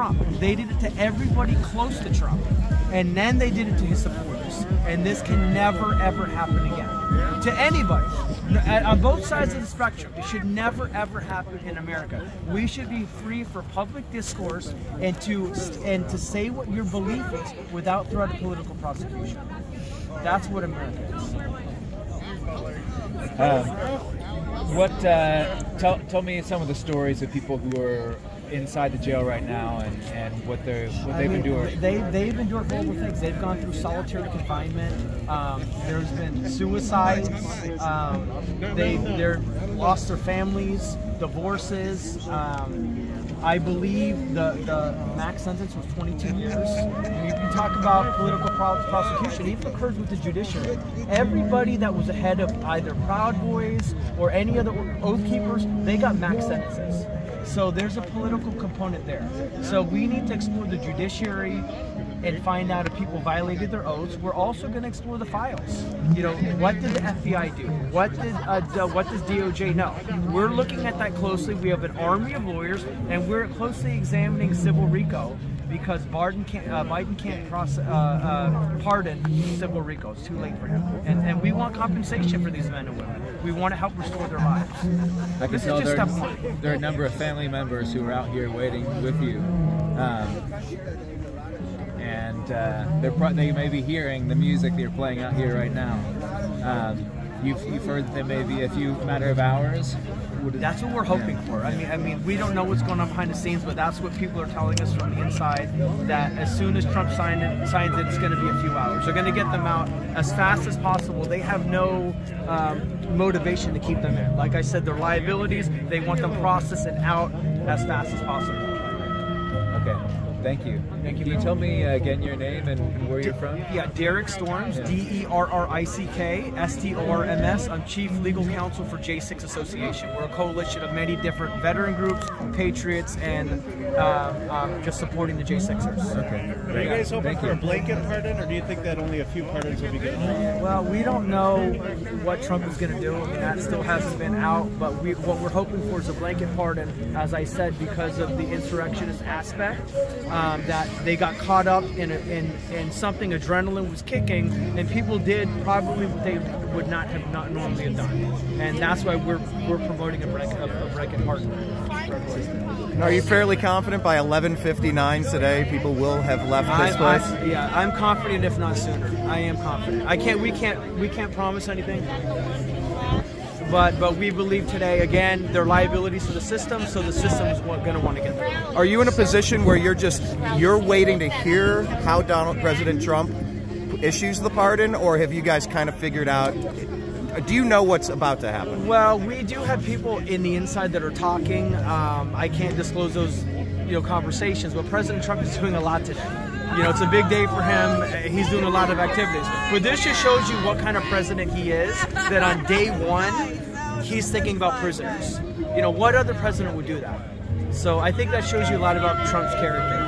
Trump. They did it to everybody close to Trump. And then they did it to his supporters. And this can never, ever happen again. To anybody. On both sides of the spectrum. It should never, ever happen in America. We should be free for public discourse and to say what your belief is without threat of political prosecution. That's what America is. Tell me some of the stories of people who are inside the jail right now and what they've been doing. They've endured horrible things. They've gone through solitary confinement. There's been suicides. They're lost their families, divorces. I believe the max sentence was 22 years. And you talk about political prosecution, even occurs with the judiciary. Everybody that was ahead of either Proud Boys or any other Oath Keepers, they got max sentences. So there's a political component there. So we need to explore the judiciary and find out if people violated their oaths. We're also going to explore the files. You know, what did the FBI do? What does DOJ know? We're looking at that closely. We have an army of lawyers, and we're closely examining civil RICO because Biden can't pardon civil RICO. It's too late for him. And we want compensation for these men and women. We want to help restore their lives. I can tell there are a number of family members who are out here waiting with you. And they may be hearing the music that you're playing out here right now. You've heard that there may be a few matter of hours. That's what we're hoping for. I mean, we don't know what's going on behind the scenes, but that's what people are telling us from the inside. That as soon as Trump signs it, it's going to be a few hours. They're going to get them out as fast as possible. They have no motivation to keep them in. Like I said, their liabilities. They want them processed and out as fast as possible. Okay. Thank you. Thank you. Can you tell me again your name and where you're from? Yeah, Derrick Storms, DERRICK STORMS. I'm Chief Legal Counsel for J6 Association. We're a coalition of many different veteran groups, patriots, and just supporting the J6ers. Okay. Are you guys hoping for a blanket pardon, or do you think that only a few pardons will be good? Well, we don't know what Trump is going to do. I mean, that still hasn't been out, but what we're hoping for is a blanket pardon, as I said, because of the insurrectionist aspect. That they got caught up in something, adrenaline was kicking, and people did probably what they would not normally have done, and that's why we're promoting a blanket pardon. Are you fairly confident by 11:59 today people will have left this place? I'm confident, if not sooner. I am confident. We can't promise anything. But we believe today, again, there are liabilities to the system, so the system is going to want to get there. Are you in a position where you're waiting to hear how President Trump issues the pardon, or have you guys kind of figured out? Do you know what's about to happen? Well, we do have people in the inside that are talking. I can't disclose those, conversations, but President Trump is doing a lot today. It's a big day for him. He's doing a lot of activities. But this just shows you what kind of president he is, that on day one, he's thinking about prisoners. What other president would do that? So I think that shows you a lot about Trump's character.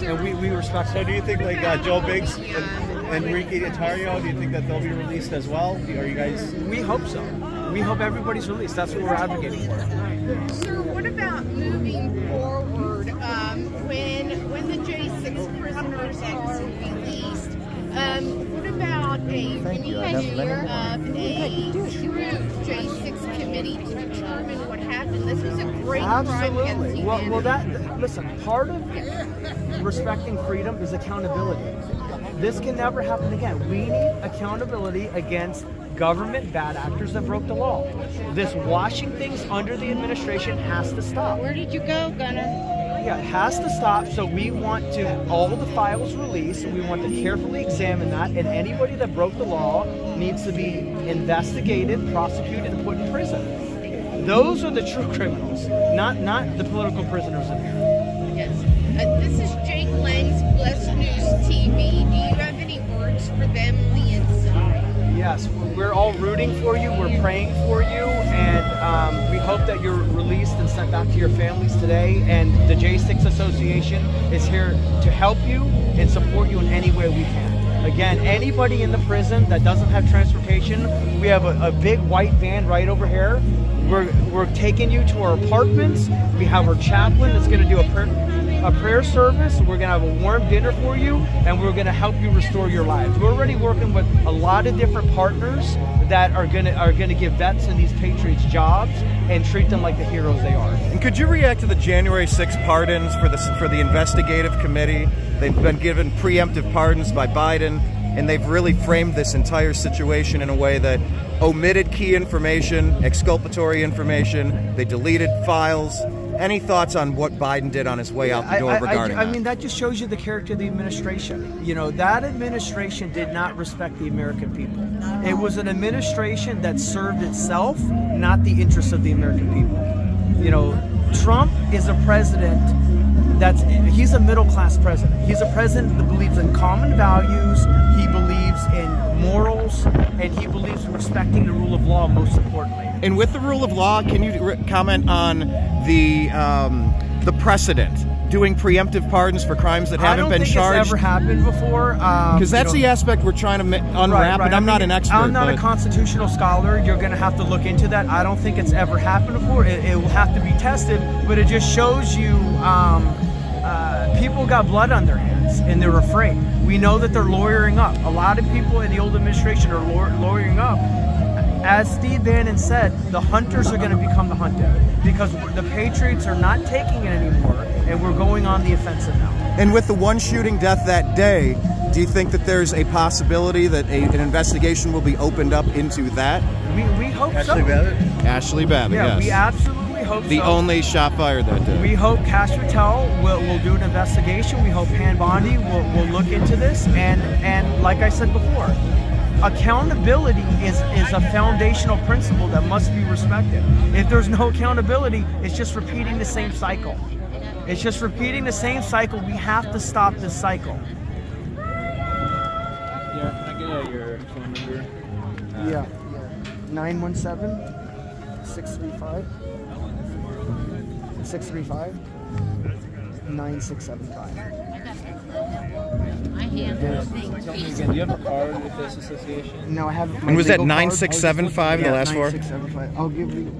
And we respect So do you think like Joe Biggs and Enrique Tarrio, do you think that they'll be released as well? Are you guys? We hope so. We hope everybody's released. That's what we're advocating for. Sir, what about moving forward when the J6 prisoners are released? What about a J6 committee to determine what happened? This was a great crime against humanity. Listen, part of respecting freedom is accountability. This can never happen again. We need accountability against government bad actors that broke the law. This washing things under the administration has to stop. Where did you go, Gunnar? Yeah, it has to stop. So we want all the files released. We want to carefully examine that, and anybody that broke the law needs to be investigated, prosecuted, and put in prison. Those are the true criminals, not the political prisoners in here. Yes. This is Jake Langs, Blessed News TV. Do you have any words for them on the inside? Yes, we're all rooting for you. We're praying for you, and we hope that you're released and sent back to your families today. And the J6 Association is here to help you and support you in any way we can. Again, anybody in the prison that doesn't have transportation, we have a big white van right over here. We're taking you to our apartments. We have our chaplain that's going to do a prayer. a prayer service. We're going to have a warm dinner for you, and we're going to help you restore your lives. We're already working with a lot of different partners that are going to give vets and these patriots jobs and treat them like the heroes they are. And could you react to the January 6th pardons for the investigative committee? They've been given preemptive pardons by Biden, and they've really framed this entire situation in a way that omitted key information, exculpatory information, they deleted files. Any thoughts on what Biden did on his way out the door regarding that? I mean, that just shows you the character of the administration. You know, that administration did not respect the American people. It was an administration that served itself, not the interests of the American people. You know, Trump is a president he's a middle-class president. He's a president that believes in common values, he believes in morals, and he believes in respecting the rule of law, most importantly. And with the rule of law, can you comment on the precedent, doing preemptive pardons for crimes that haven't been charged? I don't think it's ever happened before. Because that's the aspect we're trying to unwrap, and I'm not an expert. I'm not a constitutional scholar. You're going to have to look into that. I don't think it's ever happened before. It will have to be tested, but it just shows you people got blood on their hands, and they're afraid. We know that they're lawyering up. A lot of people in the old administration are lawyering up. As Steve Bannon said, the hunters are going to become the hunted because the patriots are not taking it anymore, and we're going on the offensive now. And with the one shooting death that day, do you think that there's a possibility that an investigation will be opened up into that? We hope so. Ashley Babbitt? Ashley Babbitt, yeah, yes. we absolutely hope so. The only shot fired that day. We hope Cash Patel will do an investigation. We hope Pam Bondi will look into this. And like I said before, accountability is a foundational principle that must be respected. If there's no accountability, it's just repeating the same cycle. It's just repeating the same cycle. We have to stop this cycle. Yeah, can I get your phone number? Yeah. 917-635. 635-9675. I handle things. Tell me again, do you have a card with this association? No, I have. And was that 9675, the last four? 9675. I'll give you.